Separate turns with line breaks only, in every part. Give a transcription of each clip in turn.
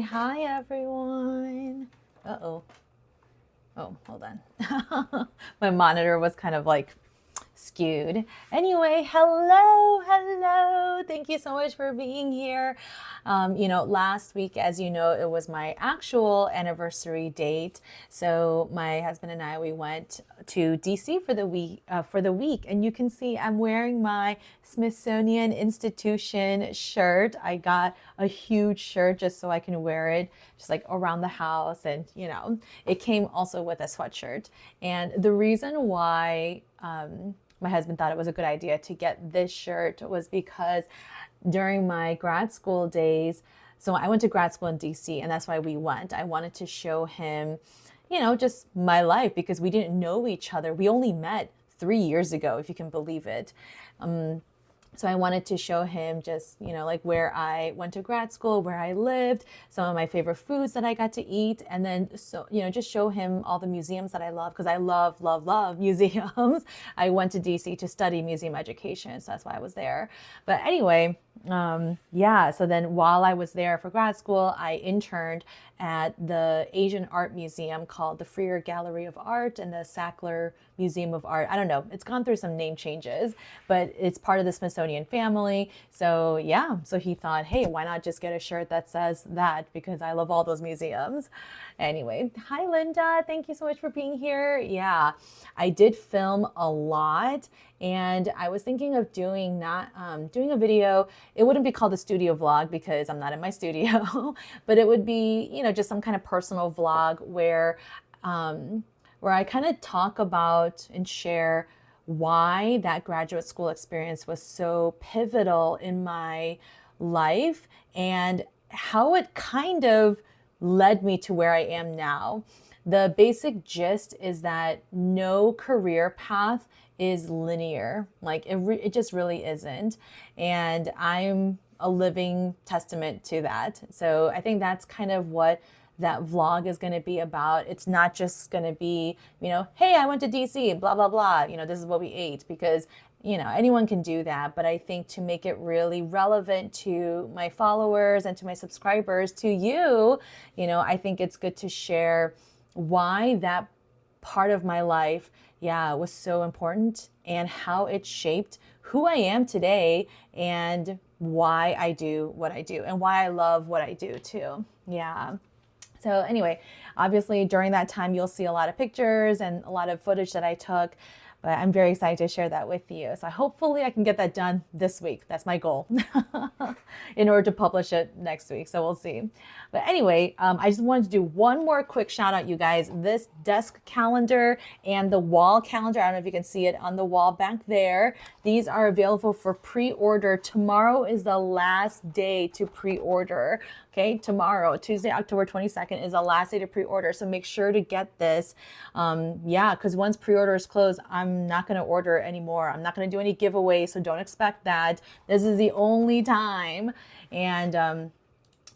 Hi everyone. Uh-oh. Oh, hold on. My monitor was kind of like skewed. Anyway, hello. Thank you so much for being here. Last week, as you know, it was my actual anniversary date. So my husband and I, we went to DC for the week, and you can see I'm wearing my Smithsonian Institution shirt. I got a huge shirt just so I can wear it just like around the house, and it came also with a sweatshirt. And the reason why my husband thought it was a good idea to get this shirt was because during my grad school days, so I went to grad school in DC, and that's why we went. I wanted to show him, just my life, because we didn't know each other. We only met 3 years ago, if you can believe it. So I wanted to show him just, like where I went to grad school, where I lived, some of my favorite foods that I got to eat. And then, just show him all the museums that I love, because I love museums. I went to DC to study museum education, so that's why I was there. But anyway, so then while I was there for grad school, I interned at the Asian Art Museum called the Freer Gallery of Art and the Sackler Museum of Art. I don't know, it's gone through some name changes, but it's part of the Smithsonian family. So so he thought, hey, why not just get a shirt that says that, because I love all those museums. Anyway, hi Linda, thank you so much for being here. Yeah, I did film a lot, and I was thinking of doing a video. It wouldn't be called a studio vlog because I'm not in my studio, but it would be, just some kind of personal vlog where I kind of talk about and share why that graduate school experience was so pivotal in my life and how it kind of led me to where I am now. The basic gist is that no career path is linear. Like it just really isn't. And I'm a living testament to that. So I think that's kind of what that vlog is going to be about. It's not just going to be, hey, I went to DC, blah, blah, blah. This is what we ate, because, anyone can do that. But I think to make it really relevant to my followers and to my subscribers, to you, I think it's good to share why that part of my life, was so important, and how it shaped who I am today, and why I do what I do, and why I love what I do too. Yeah. So anyway, obviously during that time, you'll see a lot of pictures and a lot of footage that I took. But I'm very excited to share that with you. So hopefully I can get that done this week. That's my goal in order to publish it next week. So we'll see. But anyway, I just wanted to do one more quick shout out, you guys. This desk calendar and the wall calendar, I don't know if you can see it on the wall back there. These are available for pre-order. Tomorrow is the last day to pre-order. Okay, tomorrow, Tuesday, October 22nd is the last day to pre-order. So make sure to get this. Yeah, because once pre-orders close, I'm not going to order anymore. I'm not going to do any giveaways, so don't expect that. This is the only time. And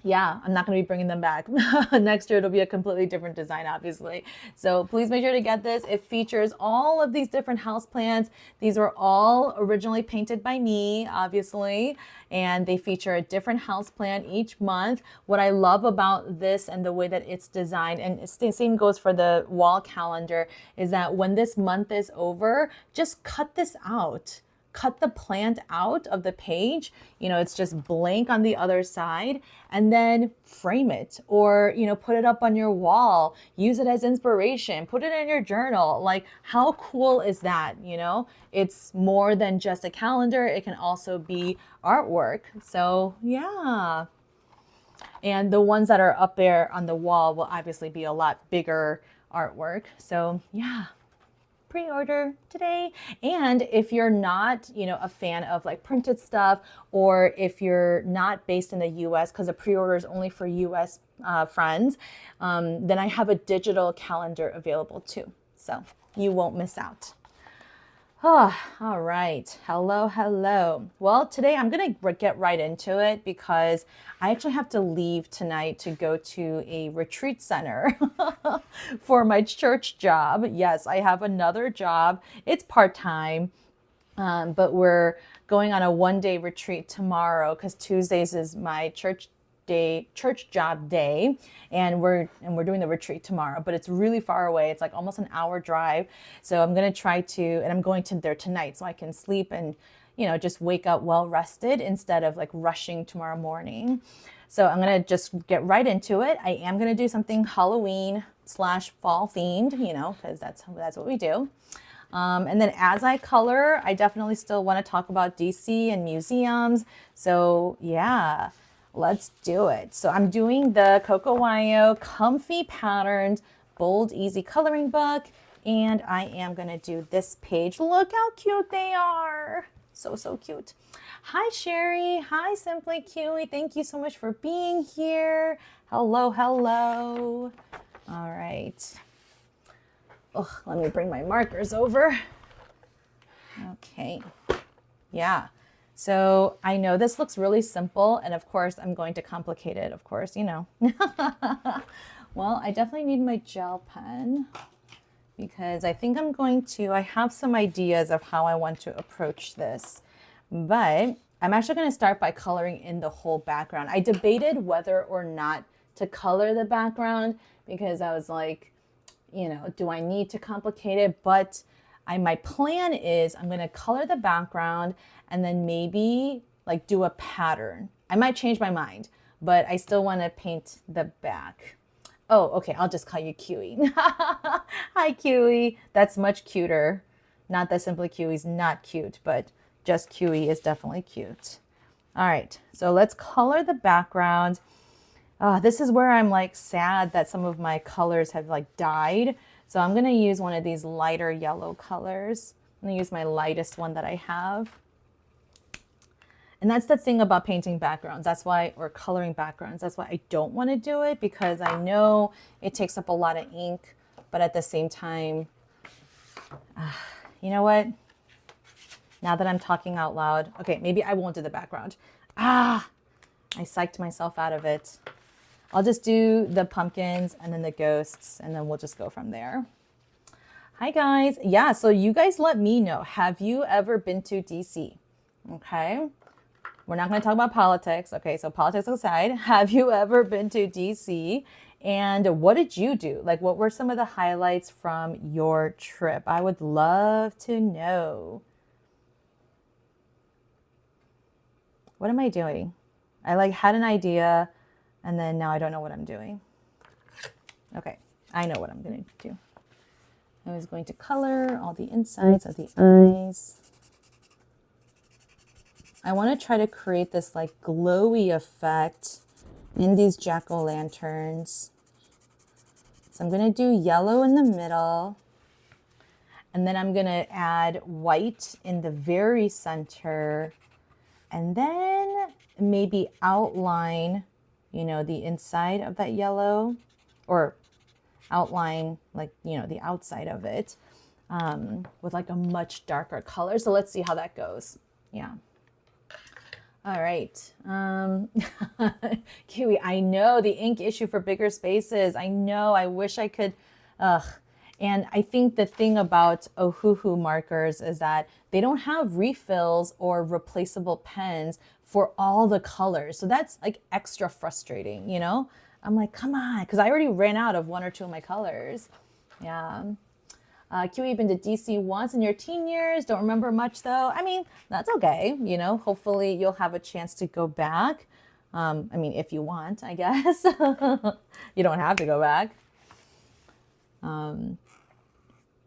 yeah, I'm not going to be bringing them back. Next year, it'll be a completely different design, obviously. So please make sure to get this. It features all of these different house plants. These were all originally painted by me, obviously, and they feature a different house plant each month. What I love about this and the way that it's designed, and the same goes for the wall calendar, is that when this month is over, just cut this out. Cut the plant out of the page, you know, it's just blank on the other side, and then frame it, or, you know, put it up on your wall, use it as inspiration, put it in your journal. Like, how cool is that? You know, it's more than just a calendar. It can also be artwork. So yeah. And the ones that are up there on the wall will obviously be a lot bigger artwork. So yeah. Pre-order today. And if you're not, you know, a fan of like printed stuff, or if you're not based in the US, because the pre-order is only for US friends, then I have a digital calendar available too. So you won't miss out. Oh, all right. Hello, hello. Well, today I'm going to get right into it because I actually have to leave tonight to go to a retreat center for my church job. Yes, I have another job. It's part-time, but we're going on a one-day retreat tomorrow because Tuesdays is my church job day, and we're doing the retreat tomorrow, but it's really far away. It's like almost an hour drive. So I'm going to try to, and I'm going to there tonight so I can sleep and, you know, just wake up well rested instead of like rushing tomorrow morning. So I'm going to just get right into it. I am going to do something Halloween / fall themed, you know, because that's what we do. And then as I color, I definitely still want to talk about DC and museums. So yeah. Let's do it. So I'm doing the Coco Wayo Comfy Patterns Bold Easy Coloring Book, and I am going to do this page. Look how cute they are. So, so cute. Hi, Sherry. Hi, Simply Kiwi. Thank you so much for being here. Hello, hello. All right. Oh, let me bring my markers over. Okay. Yeah. So I know this looks really simple, and of course I'm going to complicate it, of course, you know. Well, I definitely need my gel pen because I think I have some ideas of how I want to approach this, but I'm actually going to start by coloring in the whole background. I debated whether or not to color the background because I was like, you know, do I need to complicate it? But my plan is I'm going to color the background and then maybe like do a pattern. I might change my mind, but I still want to paint the back. Oh, okay. I'll just call you Kiwi. Hi, Kiwi. That's much cuter. Not that Simply Kiwi's not cute, but just Kiwi is definitely cute. All right. So let's color the background. This is where I'm like sad that some of my colors have like died. So I'm going to use one of these lighter yellow colors. I'm going to use my lightest one that I have. And that's the thing about painting backgrounds. That's why, or coloring backgrounds. That's why I don't want to do it, because I know it takes up a lot of ink, but at the same time, you know what? Now that I'm talking out loud, okay, maybe I won't do the background. I psyched myself out of it. I'll just do the pumpkins and then the ghosts, and then we'll just go from there. Hi guys. Yeah, so you guys let me know. Have you ever been to DC? Okay. We're not going to talk about politics. Okay, so politics aside, have you ever been to DC? And what did you do? Like, what were some of the highlights from your trip? I would love to know. What am I doing? I like had an idea, and then now I don't know what I'm doing. Okay, I know what I'm going to do. I was going to color all the insides of the eyes. I want to try to create this like glowy effect in these jack-o'-lanterns. So I'm going to do yellow in the middle, and then I'm going to add white in the very center, and then maybe outline, you know, the inside of that yellow, or outline like, you know, the outside of it with like a much darker color. So let's see how that goes. Yeah. All right. Kiwi, I know the ink issue for bigger spaces. I know, I wish I could, And I think the thing about Ohuhu markers is that they don't have refills or replaceable pens for all the colors. So that's like extra frustrating, you know? I'm like, come on, because I already ran out of one or two of my colors. Yeah. Kiwi, you've been to DC once in your teen years. Don't remember much though. I mean, that's okay. You know, hopefully you'll have a chance to go back. I mean, if you want, I guess. You don't have to go back.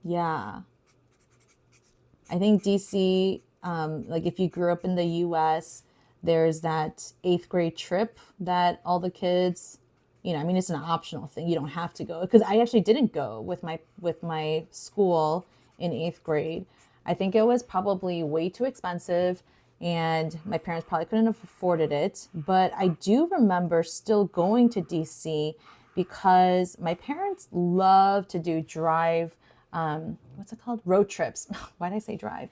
Yeah. I think DC, like if you grew up in the US, there's that 8th grade trip that all the kids, you know, I mean, it's an optional thing. You don't have to go, because I actually didn't go with my school in 8th grade. I think it was probably way too expensive, and my parents probably couldn't have afforded it. But I do remember still going to DC because my parents love to do drive, what's it called? Road trips. Why did I say drive?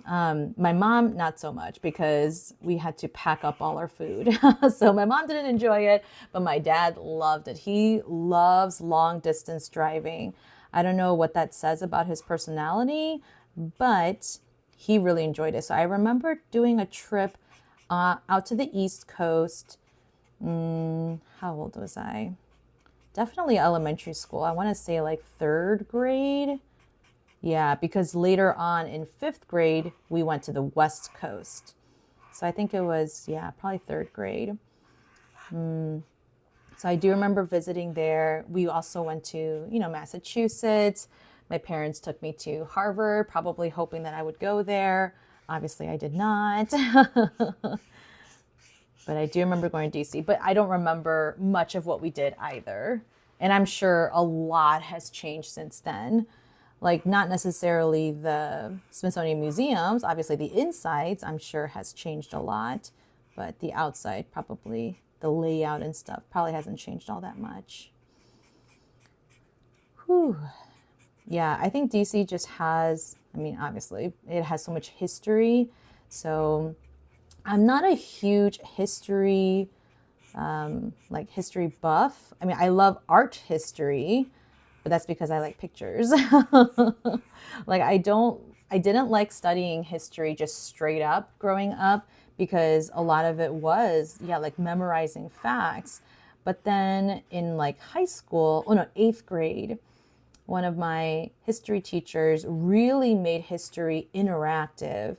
My mom, not so much, because we had to pack up all our food. So my mom didn't enjoy it, but my dad loved it. He loves long distance driving. I don't know what that says about his personality, but he really enjoyed it. So I remember doing a trip out to the East Coast. How old was I? Definitely elementary school. I want to say like 3rd grade. Yeah, because later on in 5th grade, we went to the West Coast. So I think it was, yeah, probably 3rd grade. So I do remember visiting there. We also went to, you know, Massachusetts. My parents took me to Harvard, probably hoping that I would go there. Obviously, I did not. But I do remember going to DC, but I don't remember much of what we did either. And I'm sure a lot has changed since then. Like, not necessarily the Smithsonian museums, obviously the insides I'm sure has changed a lot, but the outside, probably the layout and stuff probably hasn't changed all that much. Whew. Yeah, I think DC just has, I mean, obviously it has so much history. So I'm not a huge history, like history buff. I mean, I love art history, but that's because I like pictures. Like I didn't like studying history just straight up growing up, because a lot of it was, yeah, like memorizing facts. But then in like high school, 8th grade, one of my history teachers really made history interactive.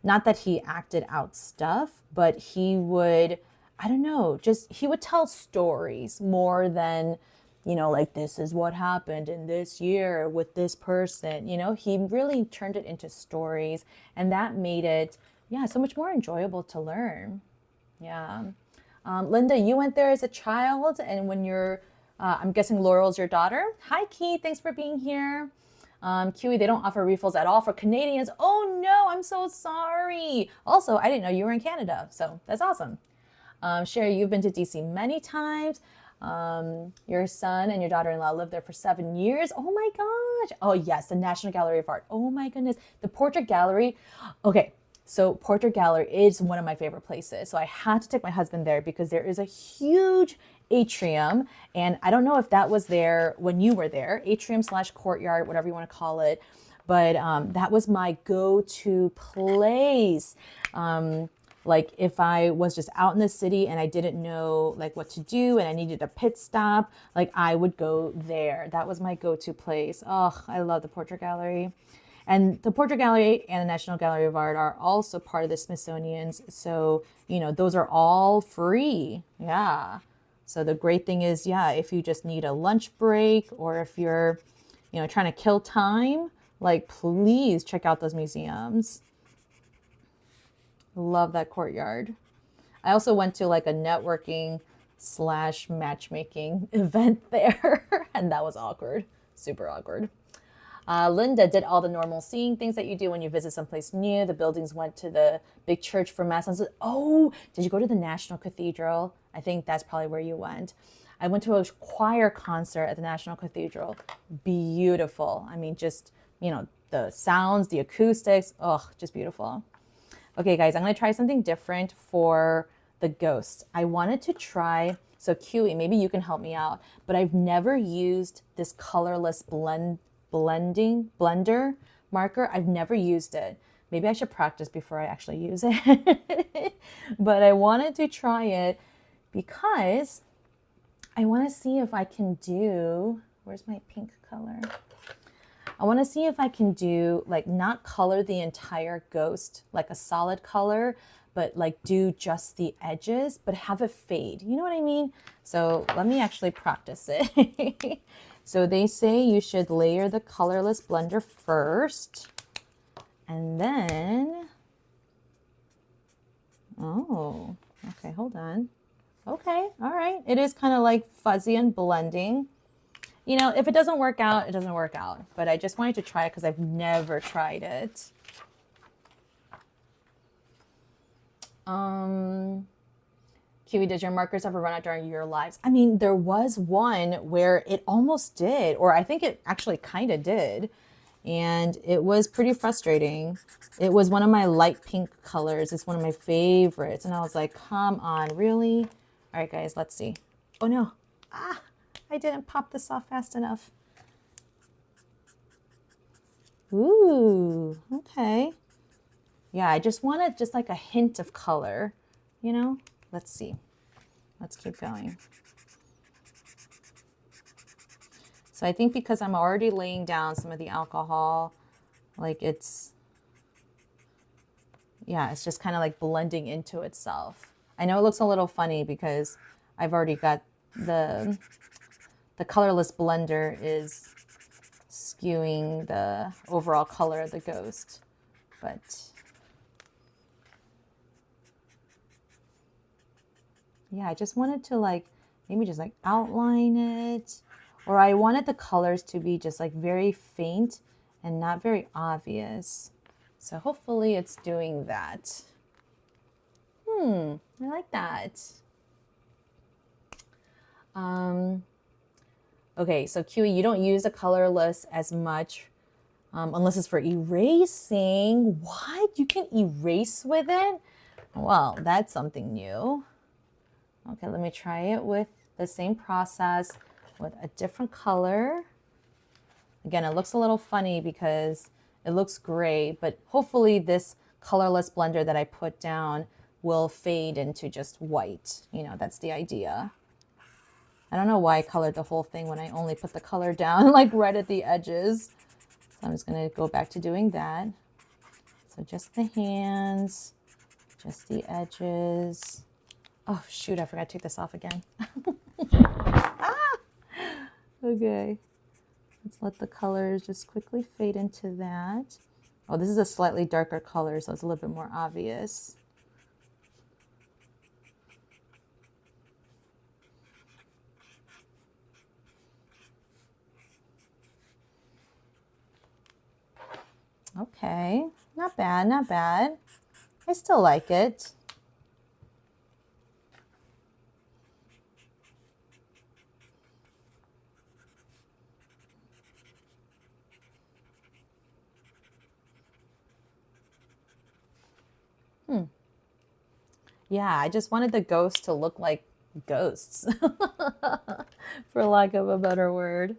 Not that he acted out stuff, but he would, I don't know, just he would tell stories more than, you know, like this is what happened in this year with this person. You know, he really turned it into stories, and that made it, yeah, so much more enjoyable to learn. Yeah. Linda, you went there as a child, and when you're, I'm guessing Laurel's your daughter. Hi, Keith. Thanks for being here. Kiwi, they don't offer refills at all for Canadians. Oh no, I'm so sorry. Also, I didn't know you were in Canada, so that's awesome. Sherry, you've been to DC many times. Your son and your daughter-in-law lived there for 7 years. Oh my gosh. Oh yes, the National Gallery of Art. Oh my goodness. The Portrait Gallery. Okay, so Portrait Gallery is one of my favorite places. So I had to take my husband there because there is a huge atrium. And I don't know if that was there when you were there, atrium / courtyard, whatever you want to call it. But that was my go-to place. Like if I was just out in the city and I didn't know like what to do and I needed a pit stop, like I would go there. That was my go-to place. Oh, I love the Portrait Gallery. And the Portrait Gallery and the National Gallery of Art are also part of the Smithsonian's. So, you know, those are all free. Yeah. So the great thing is, yeah, if you just need a lunch break, or if you're, you know, trying to kill time, like please check out those museums. Love that courtyard. I also went to like a networking / matchmaking event there, and that was awkward, super awkward. Linda did all the normal seeing things that you do when you visit someplace new. The buildings went to the big church for mass. Oh, did you go to the National Cathedral? I think that's probably where you went. I went to a choir concert at the National Cathedral. Beautiful. I mean, just, you know, the sounds, the acoustics, oh, just beautiful. Okay, guys, I'm going to try something different for the ghost. I wanted to try, so QE, maybe you can help me out, but I've never used this colorless blender marker. I've never used it. Maybe I should practice before I actually use it. But I wanted to try it because I want to see if I can do, where's my pink color? I want to see if I can do, like, not color the entire ghost like a solid color, but like do just the edges, but have it fade. You know what I mean? So let me actually practice it. So they say you should layer the colorless blender first, and then, oh, okay, hold on. Okay, all right. It is kind of like fuzzy and blending. You know, if it doesn't work out, it doesn't work out. But I just wanted to try it because I've never tried it. Kiwi, did your markers ever run out during your lives? I mean, there was one where it almost did, or I think it actually kind of did. And it was pretty frustrating. It was one of my light pink colors. It's one of my favorites. And I was like, come on, really? All right, guys, let's see. Oh, no. Ah, I didn't pop this off fast enough. Ooh, okay. Yeah, I just wanted just like a hint of color, you know? Let's see. Let's keep going. So I think because I'm already laying down some of the alcohol, like it's, yeah, it's just kind of like blending into itself. I know it looks a little funny because I've already got the colorless blender is skewing the overall color of the ghost, but yeah, I just wanted to like, maybe just like outline it, or I wanted the colors to be just like very faint and not very obvious. So hopefully it's doing that. I like that. Okay, so QE, you don't use the colorless as much unless it's for erasing. What? You can erase with it? Well, that's something new. Okay, let me try it with the same process with a different color. Again, it looks a little funny because it looks gray, but hopefully this colorless blender that I put down will fade into just white. You know, that's the idea. I don't know why I colored the whole thing when I only put the color down like right at the edges. So I'm just going to go back to doing that. So just the hands, just the edges. Oh, shoot, I forgot to take this off again. Ah! Okay. Let's let the colors just quickly fade into that. Oh, this is a slightly darker color, so it's a little bit more obvious. Okay, not bad, not bad. I still like it. Yeah, I just wanted the ghosts to look like ghosts, for lack of a better word.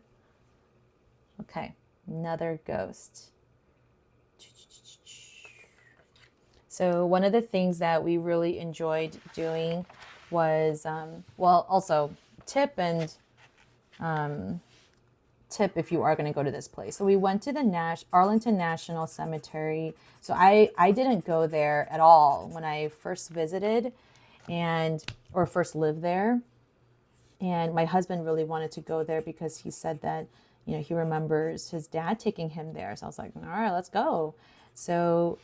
Okay, another ghost. So one of the things that we really enjoyed doing was, well, also tip if you are going to go to this place. So we went to the Arlington National Cemetery. So I didn't go there at all when I first visited or first lived there. And my husband really wanted to go there because he said that, you know, he remembers his dad taking him there. So I was like, all right, let's go. So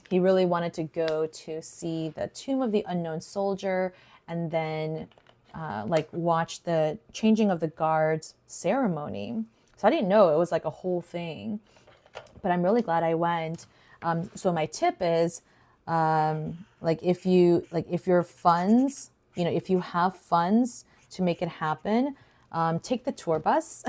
he really wanted to go to see the Tomb of the Unknown Soldier and then like watch the changing of the guards ceremony. So I didn't know it was like a whole thing, but I'm really glad I went. So my tip is, like if your funds, you know, if you have funds to make it happen, take the tour bus,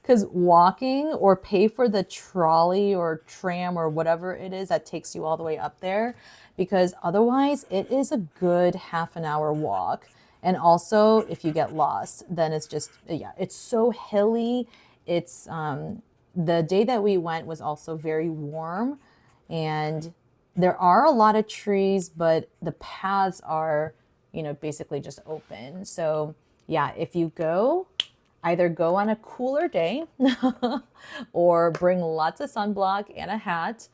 because walking or pay for the trolley or tram or whatever it is that takes you all the way up there, because otherwise it is a good half an hour walk. And also if you get lost, then it's just, yeah, it's so hilly. It's the day that we went was also very warm, and there are a lot of trees, but the paths are, you know, basically just open. So yeah, if you go, either go on a cooler day or bring lots of sunblock and a hat,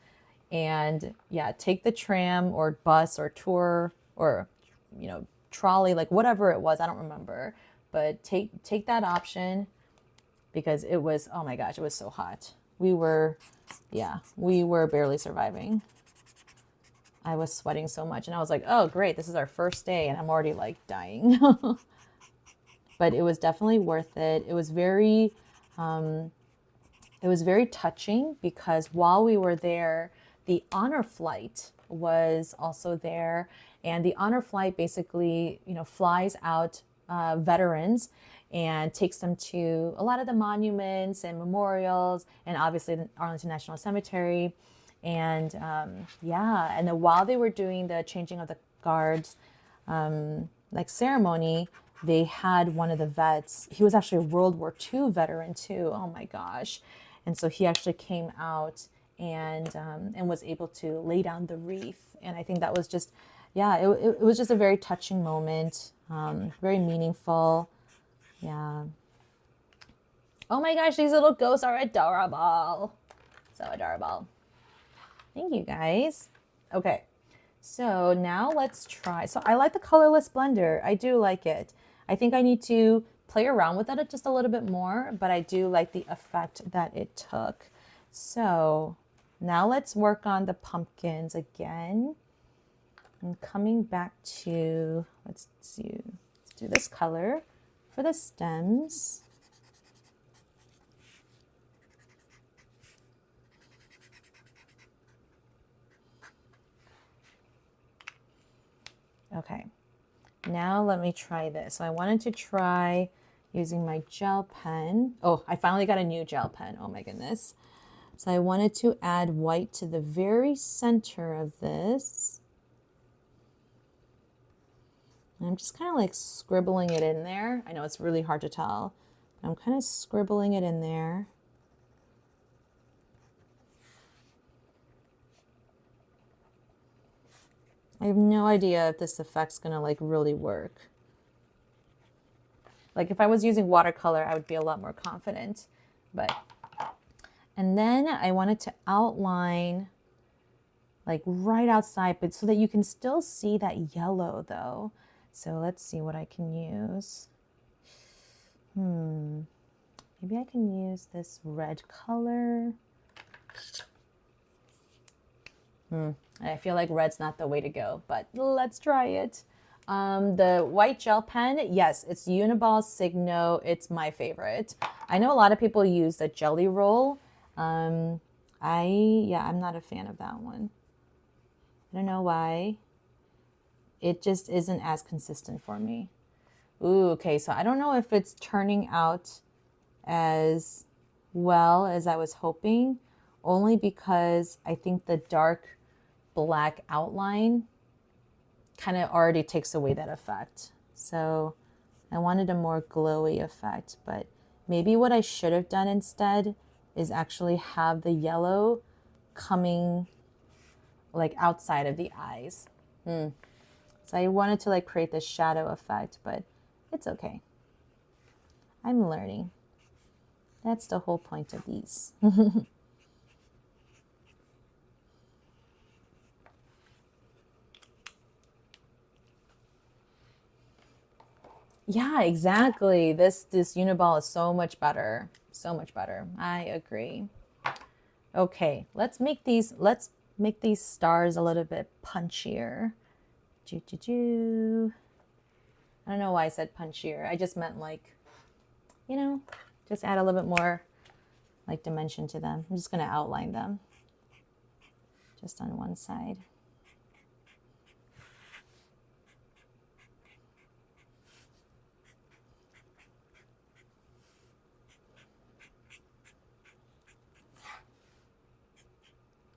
and yeah, take the tram or bus or tour or, you know, trolley, like whatever it was, I don't remember, but take that option, because it was, oh my gosh, it was so hot. We were barely surviving. I was sweating so much, and I was like, oh great, this is our first day and I'm already like dying. But it was definitely worth it. It was very touching, because while we were there, the honor flight was also there, and the honor flight basically, you know, flies out veterans and takes them to a lot of the monuments and memorials, and obviously the Arlington National Cemetery. And yeah, and then while they were doing the changing of the guards like ceremony, they had one of the vets. He was actually a World War II veteran too. Oh my gosh. And so he actually came out and was able to lay down the wreath. And I think that was just, yeah, it was just a very touching moment, very meaningful. Yeah. Oh my gosh, these little ghosts are adorable. So adorable. Thank you guys. Okay, so now let's try. So I like the colorless blender. I do like it. I think I need to play around with it just a little bit more, but I do like the effect that it took. So now let's work on the pumpkins again. I'm coming back to, let's do this color for the stems. Okay, now let me try this. So I wanted to try using my gel pen. Oh, I finally got a new gel pen. Oh my goodness. So I wanted to add white to the very center of this. And I'm just kind of like scribbling it in there. I know it's really hard to tell, but I'm kind of scribbling it in there. I have no idea if this effect's gonna like really work. Like if I was using watercolor, I would be a lot more confident, but, and then I wanted to outline like right outside, but so that you can still see that yellow though. So let's see what I can use. Maybe I can use this red color. I feel like red's not the way to go, but let's try it. The white gel pen, yes, it's Uniball Signo. It's my favorite. I know a lot of people use the Jelly Roll. I'm not a fan of that one. I don't know why. It just isn't as consistent for me. Ooh, okay, so I don't know if it's turning out as well as I was hoping, only because I think the dark black outline kind of already takes away that effect. So I wanted a more glowy effect, but maybe what I should have done instead is actually have the yellow coming like outside of the eyes. So I wanted to like create this shadow effect, but it's okay. I'm learning. That's the whole point of these. Yeah, exactly. This Uniball is so much better. So much better. I agree. Okay, let's make these stars a little bit punchier. Choo choo choo. I don't know why I said punchier. I just meant like, you know, just add a little bit more like dimension to them. I'm just going to outline them just on one side.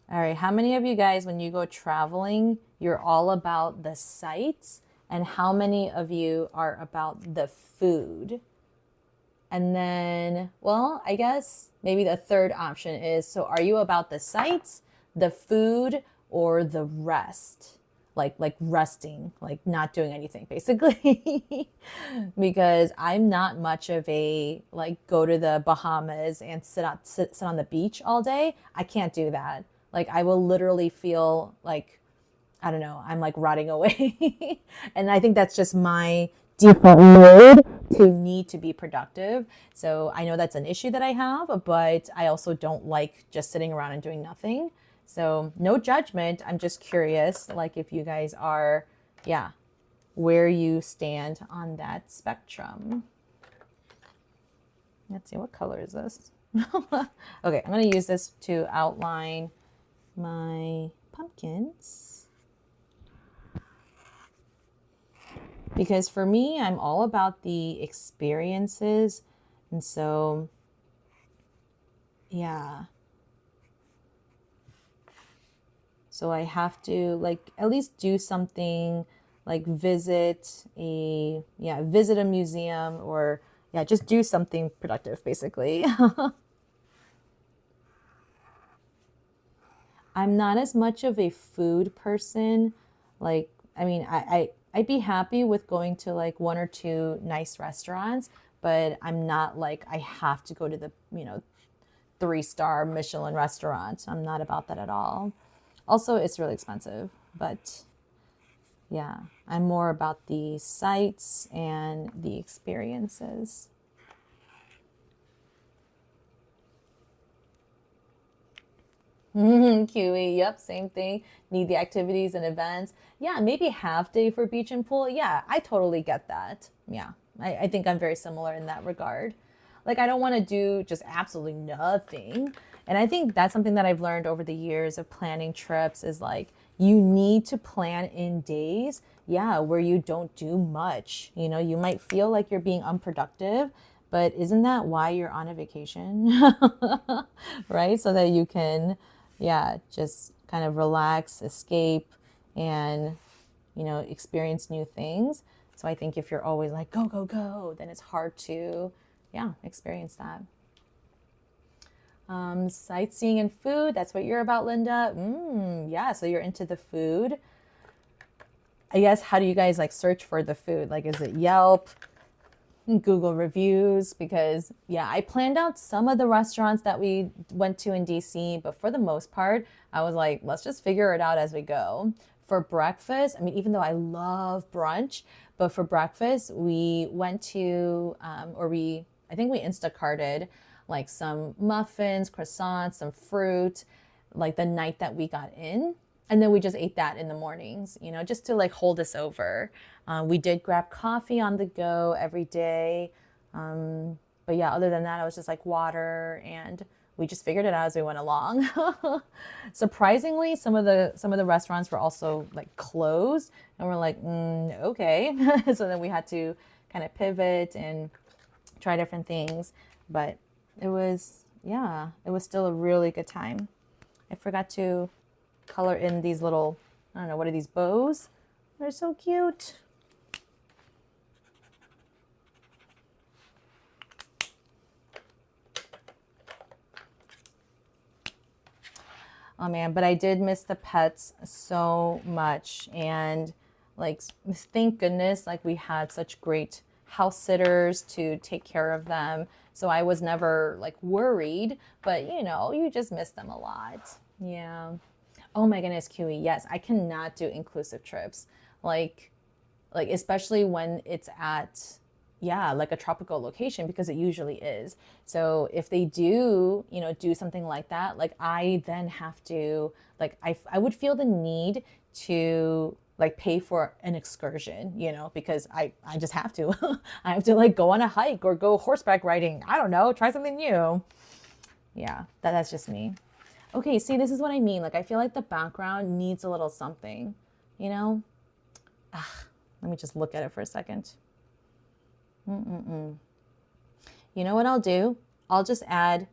All right, how many of you guys, when you go traveling, you're all about the sights? And how many of you are about the food? And then, well, I guess maybe the third option is, so are you about the sights, the food, or the rest? Like resting, like not doing anything basically. Because I'm not much of a like go to the Bahamas and sit on the beach all day. I can't do that. Like I will literally feel like I don't know, I'm like rotting away. And I think that's just my default mode to need to be productive. So I know that's an issue that I have, but I also don't like just sitting around and doing nothing. So no judgment. I'm just curious, like if you guys are, yeah, where you stand on that spectrum. Let's see, what color is this? Okay, I'm going to use this to outline my pumpkins. Because for me, I'm all about the experiences. And so, yeah. So I have to like at least do something like visit a museum or yeah, just do something productive basically. I'm not as much of a food person. Like, I mean, I'd be happy with going to like one or two nice restaurants, but I'm not like I have to go to the, 3-star Michelin restaurant. I'm not about that at all. Also, it's really expensive, but yeah, I'm more about the sights and the experiences. QE, yep, same thing. Need the activities and events. Yeah, maybe half day for beach and pool. Yeah, I totally get that. Yeah, I think I'm very similar in that regard. Like, I don't want to do just absolutely nothing. And I think that's something that I've learned over the years of planning trips is like, you need to plan in days, yeah, where you don't do much. You know, you might feel like you're being unproductive, but isn't that why you're on a vacation? Right? So that you can yeah, just kind of relax, escape, and, experience new things. So I think if you're always like, go, go, go, then it's hard to, yeah, experience that. Sightseeing and food, that's what you're about, Linda. Yeah, so you're into the food. I guess, how do you guys like search for the food? Like, is it Yelp? Google reviews because yeah, I planned out some of the restaurants that we went to in DC, but for the most part, I was like, let's just figure it out as we go. For breakfast, I mean, even though I love brunch, but for breakfast, we went to, I think we Instacarted like some muffins, croissants, some fruit, like the night that we got in. And then we just ate that in the mornings, just to like hold us over. We did grab coffee on the go every day. But yeah, other than that, I was just like water and we just figured it out as we went along. Surprisingly, some of the restaurants were also like closed and we're like, okay. So then we had to kind of pivot and try different things. But it was still a really good time. I forgot to color in these little, I don't know, what are these bows? They're so cute. Oh man, but I did miss the pets so much. And like, thank goodness, like we had such great house sitters to take care of them. So I was never like worried, but you just miss them a lot. Yeah. Oh my goodness, QE. Yes, I cannot do inclusive trips. Like, like especially when it's at yeah, like a tropical location, because it usually is. So if they do, you know, do something like that, like I then have to, like, I would feel the need to like pay for an excursion, you know, because I just have to. I have to like go on a hike or go horseback riding. I don't know, try something new. Yeah, that's just me. Okay, see, this is what I mean. Like, I feel like the background needs a little something, you know? Let me just look at it for a second. You know what I'll do? I'll just add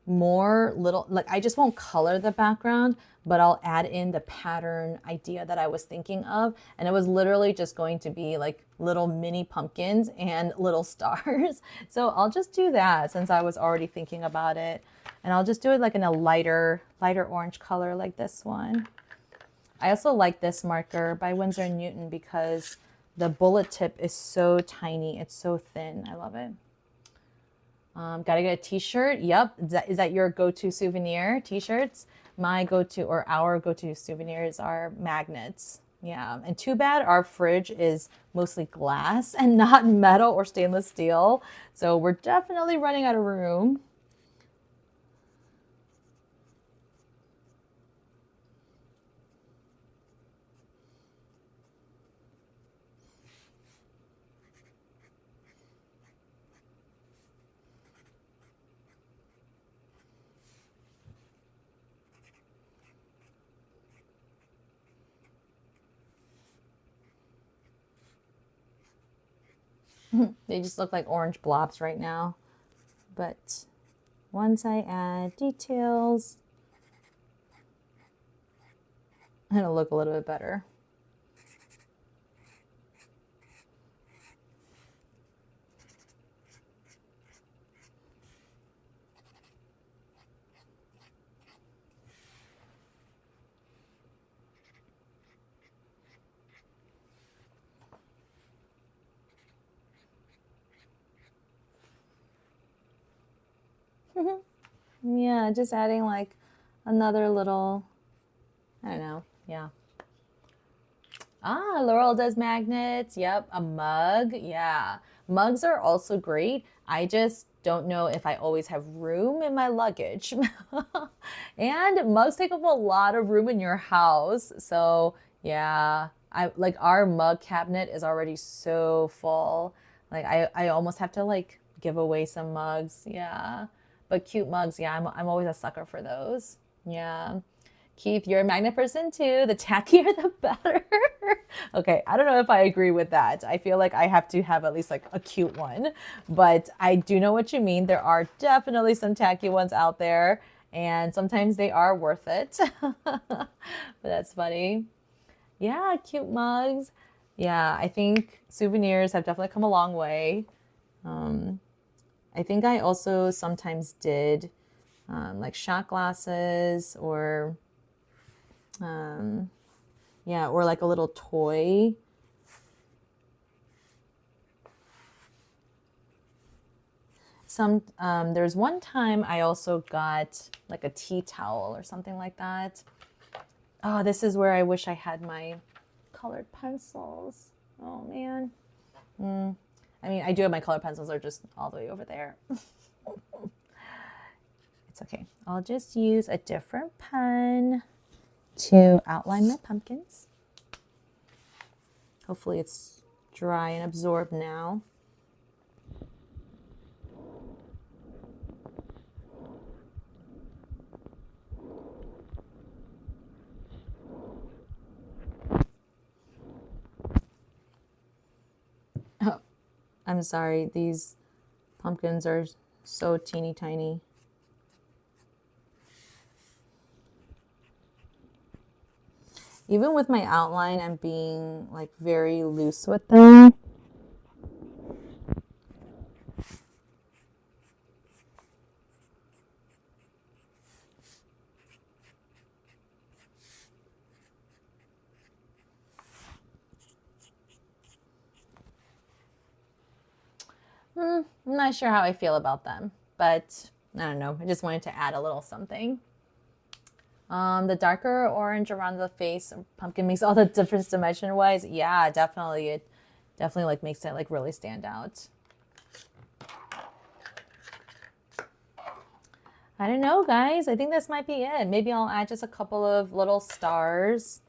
more little, like, I just won't color the background, but I'll add in the pattern idea that I was thinking of. And it was literally just going to be like little mini pumpkins and little stars. So I'll just do that since I was already thinking about it. And I'll just do it like in a lighter orange color like this one. I also like this marker by Winsor & Newton because the bullet tip is so tiny. It's so thin. I love it. Gotta get a t-shirt. Yep. Is that your go-to souvenir? T-shirts? My go-to, or our go-to souvenirs are magnets. Yeah. And too bad our fridge is mostly glass and not metal or stainless steel. So we're definitely running out of room. They just look like orange blobs right now. But once I add details, it'll look a little bit better. Yeah, just adding like another little, I don't know, yeah. Ah, Laurel does magnets. Yep, a mug. Yeah, mugs are also great. I just don't know if I always have room in my luggage. And mugs take up a lot of room in your house. So, yeah, I like our mug cabinet is already so full. Like I almost have to like give away some mugs. Yeah. But cute mugs, yeah, I'm always a sucker for those. Yeah. Keith, you're a magnet person too. The tackier, the better. Okay, I don't know if I agree with that. I feel like I have to have at least like a cute one, but I do know what you mean. There are definitely some tacky ones out there, and sometimes they are worth it. But that's funny. Yeah, cute mugs. Yeah, I think souvenirs have definitely come a long way. I think I also sometimes did like shot glasses or yeah, or like a little toy. There's one time I also got like a tea towel or something like that. Oh, this is where I wish I had my colored pencils. Oh man. I mean, I do have my colored pencils. They're just all the way over there. It's okay. I'll just use a different pen to outline my pumpkins. Hopefully it's dry and absorbed now. Oh, I'm sorry. These pumpkins are so teeny tiny. Even with my outline, I'm being like very loose with them. I'm not sure how I feel about them, but I don't know. I just wanted to add a little something. The darker orange around the face pumpkin makes all the difference dimension wise. Yeah, definitely. It definitely like makes it like really stand out. I don't know, guys. I think this might be it. Maybe I'll add just a couple of little stars.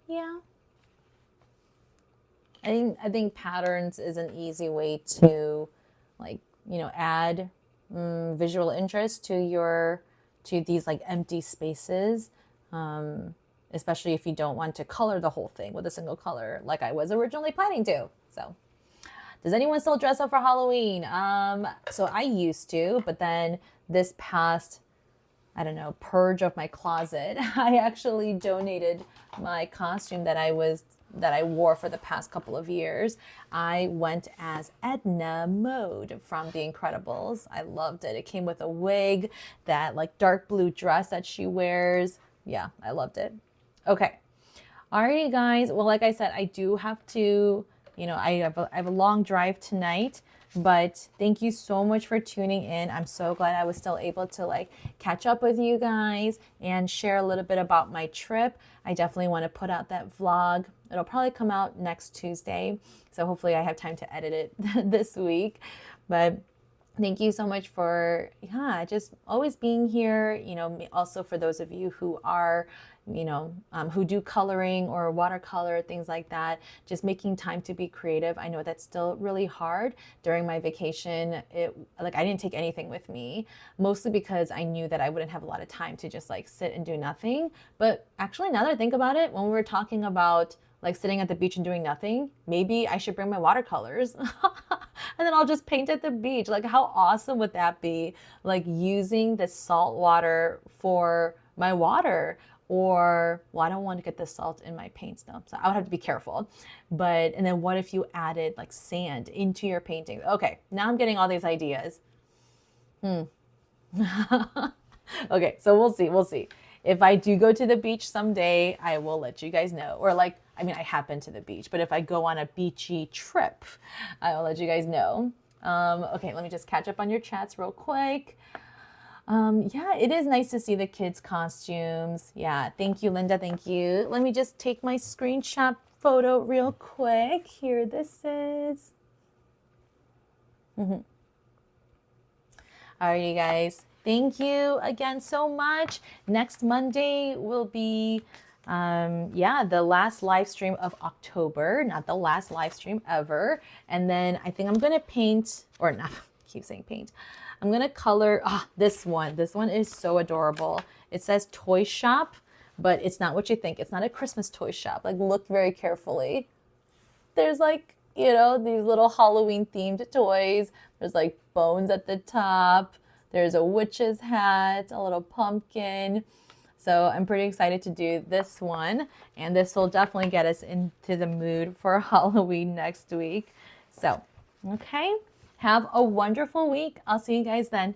Yeah. I think patterns is an easy way to, like, you know, add visual interest to these like empty spaces, especially if you don't want to color the whole thing with a single color like I was originally planning to. So does anyone still dress up for Halloween? So I used to, but then this past, I don't know, purge of my closet, I actually donated my costume that I wore for the past couple of years. I went as Edna Mode from The Incredibles. I loved it. It came with a wig, that like dark blue dress that she wears. Yeah, I loved it. Okay. Alrighty, guys. Well, like I said, I do have to, you know, I have a long drive tonight, but thank you so much for tuning in. I'm so glad I was still able to like catch up with you guys and share a little bit about my trip. I definitely want to put out that vlog. It'll probably come out next Tuesday, so hopefully I have time to edit it this week. But thank you so much for, yeah, just always being here. You know, also for those of you who are, you know, who do coloring or watercolor, things like that, just making time to be creative. I know that's still really hard. During my vacation, like I didn't take anything with me, mostly because I knew that I wouldn't have a lot of time to just like sit and do nothing. But actually, now that I think about it, when we were talking about like sitting at the beach and doing nothing, maybe I should bring my watercolors and then I'll just paint at the beach. Like how awesome would that be? Like using the salt water for my water. Or, well, I don't want to get the salt in my paints though, so I would have to be careful. But, and then what if you added like sand into your painting? Okay, now I'm getting all these ideas. Okay, so we'll see. If I do go to the beach someday, I will let you guys know. Or like, I mean, I have been to the beach, but if I go on a beachy trip, I will let you guys know. Okay, let me just catch up on your chats real quick. Yeah, it is nice to see the kids' costumes. Yeah, thank you, Linda. Thank you. Let me just take my screenshot photo real quick. Here this is. All right, you guys. Thank you again so much. Next Monday will be, yeah, the last live stream of October, not the last live stream ever. And then I think I'm going to paint, or not, keep saying paint. I'm going to color this one. This one is so adorable. It says toy shop, but it's not what you think. It's not a Christmas toy shop. Like, look very carefully. There's like, you know, these little Halloween themed toys. There's like bones at the top. There's a witch's hat, a little pumpkin. So I'm pretty excited to do this one. And this will definitely get us into the mood for Halloween next week. So, okay. Have a wonderful week. I'll see you guys then.